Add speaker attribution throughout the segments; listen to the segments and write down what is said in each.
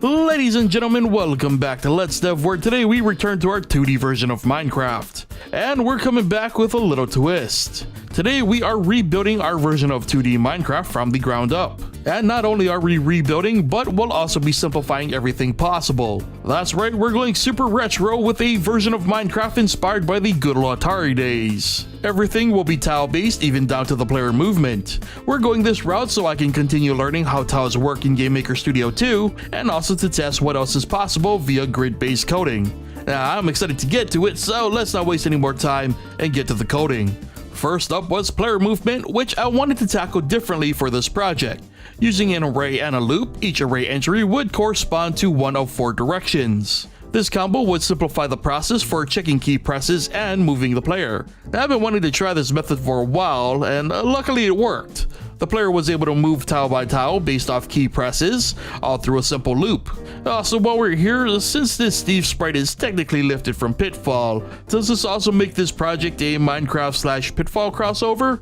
Speaker 1: Ladies and gentlemen, welcome back to Let's Dev, where today we return to our 2D version of Minecraft. And we're coming back with a little twist. Today we are rebuilding our version of 2D Minecraft from the ground up. And not only are we rebuilding, but we'll also be simplifying everything possible. That's right, we're going super retro with a version of Minecraft inspired by the good old Atari days. Everything will be tile based, even down to the player movement. We're going this route so I can continue learning how tiles work in GameMaker Studio 2, and also to test what else is possible via grid-based coding. Now, I'm excited to get to it, so let's not waste any more time and get to the coding. First up was player movement, which I wanted to tackle differently for this project. Using an array and a loop, each array entry would correspond to one of 4 directions. This combo would simplify the process for checking key presses and moving the player. Now, I've been wanting to try this method for a while, and luckily it worked. The player was able to move tile by tile based off key presses, all through a simple loop. Also, while we're here, since this Steve sprite is technically lifted from Pitfall, does this also make this project a Minecraft/Pitfall crossover?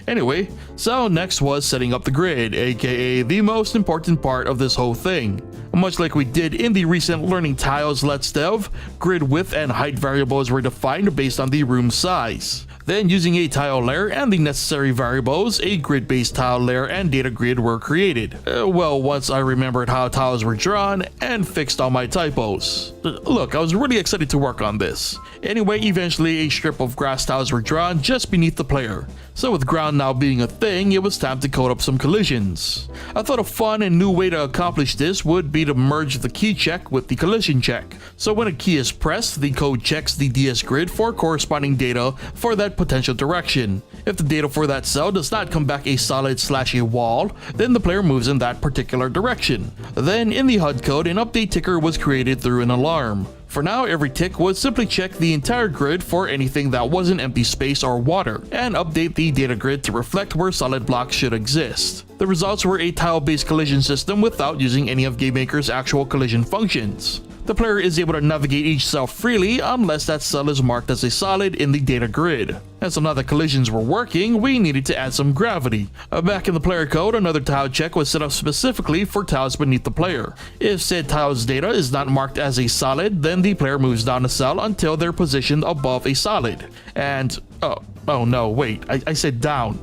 Speaker 1: Anyway, so next was setting up the grid, aka the most important part of this whole thing. Much like we did in the recent Learning Tiles Let's Dev, grid width and height variables were defined based on the room size. Then, using a tile layer and the necessary variables, a grid-based tile layer and data grid were created. Once I remembered how tiles were drawn and fixed all my typos. Look, I was really excited to work on this. Anyway, eventually a strip of grass tiles were drawn just beneath the player. So with ground now being a thing, it was time to code up some collisions. I thought a fun and new way to accomplish this would be to merge the key check with the collision check. So when a key is pressed, the code checks the DS grid for corresponding data for that potential direction. If the data for that cell does not come back a solid/a wall, then the player moves in that particular direction. Then in the HUD code, an update ticker was created through an alarm. For now, every tick would simply check the entire grid for anything that wasn't empty space or water, and update the data grid to reflect where solid blocks should exist. The results were a tile-based collision system without using any of GameMaker's actual collision functions. The player is able to navigate each cell freely unless that cell is marked as a solid in the data grid. And so now that collisions were working, we needed to add some gravity. Back in the player code, another tile check was set up specifically for tiles beneath the player. If said tile's data is not marked as a solid, then the player moves down a cell until they're positioned above a solid. And, oh no, wait, I said down.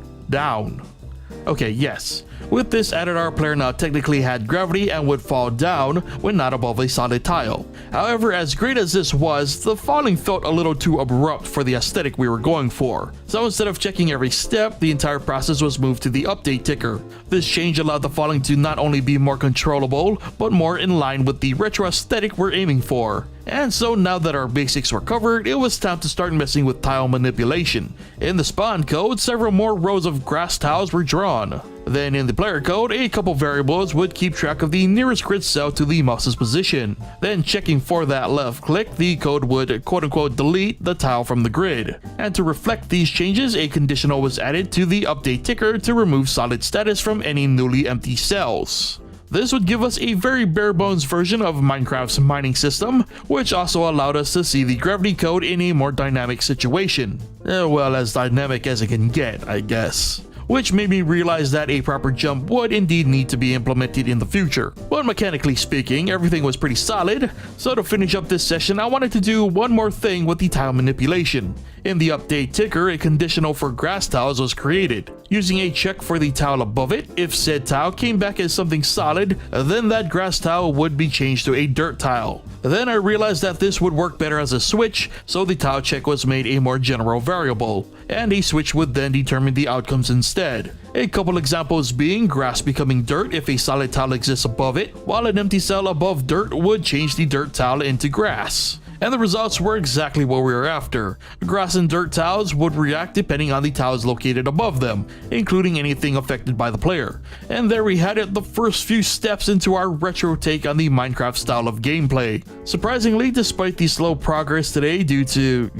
Speaker 1: Okay, yes. With this added, our player now technically had gravity and would fall down when not above a solid tile. However, as great as this was, the falling felt a little too abrupt for the aesthetic we were going for. So instead of checking every step, the entire process was moved to the update ticker. This change allowed the falling to not only be more controllable, but more in line with the retro aesthetic we're aiming for. And so now that our basics were covered, it was time to start messing with tile manipulation. In the spawn code, several more rows of grass tiles were drawn. Then in the player code, a couple variables would keep track of the nearest grid cell to the mouse's position. Then checking for that left click, the code would quote-unquote delete the tile from the grid. And to reflect these changes, a conditional was added to the update ticker to remove solid status from any newly empty cells. This would give us a very bare-bones version of Minecraft's mining system, which also allowed us to see the gravity code in a more dynamic situation. Well, as dynamic as it can get, I guess. Which made me realize that a proper jump would indeed need to be implemented in the future. But mechanically speaking, everything was pretty solid, so to finish up this session, I wanted to do one more thing with the tile manipulation. In the update ticker, a conditional for grass tiles was created. Using a check for the tile above it, if said tile came back as something solid, then that grass tile would be changed to a dirt tile. Then I realized that this would work better as a switch, so the tile check was made a more general variable, and a switch would then determine the outcomes instead. A couple examples being grass becoming dirt if a solid tile exists above it, while an empty cell above dirt would change the dirt tile into grass. And the results were exactly what we were after. Grass and dirt tiles would react depending on the tiles located above them, including anything affected by the player. And there we had it, the first few steps into our retro take on the Minecraft style of gameplay. Surprisingly, despite the slow progress today due to,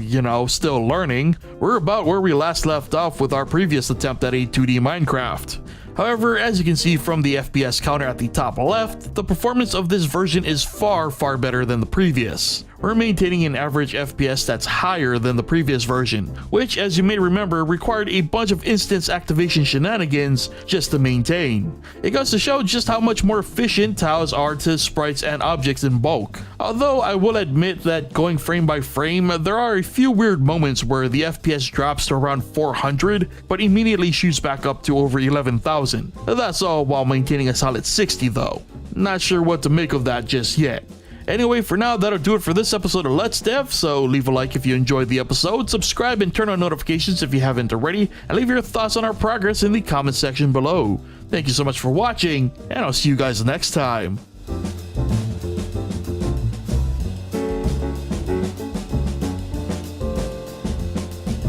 Speaker 1: still learning, we're about where we last left off with our previous attempt at a 2D Minecraft. However, as you can see from the FPS counter at the top left, the performance of this version is far better than the previous. we're maintaining an average FPS that's higher than the previous version, which, as you may remember, required a bunch of instance activation shenanigans just to maintain. It goes to show just how much more efficient tiles are to sprites and objects in bulk. Although I will admit that going frame by frame, there are a few weird moments where the FPS drops to around 400, but immediately shoots back up to over 11,000. That's all while maintaining a solid 60 though. Not sure what to make of that just yet. Anyway, for now, that'll do it for this episode of Let's Dev, so leave a like if you enjoyed the episode, subscribe and turn on notifications if you haven't already, and leave your thoughts on our progress in the comment section below. Thank you so much for watching, and I'll see you guys next time.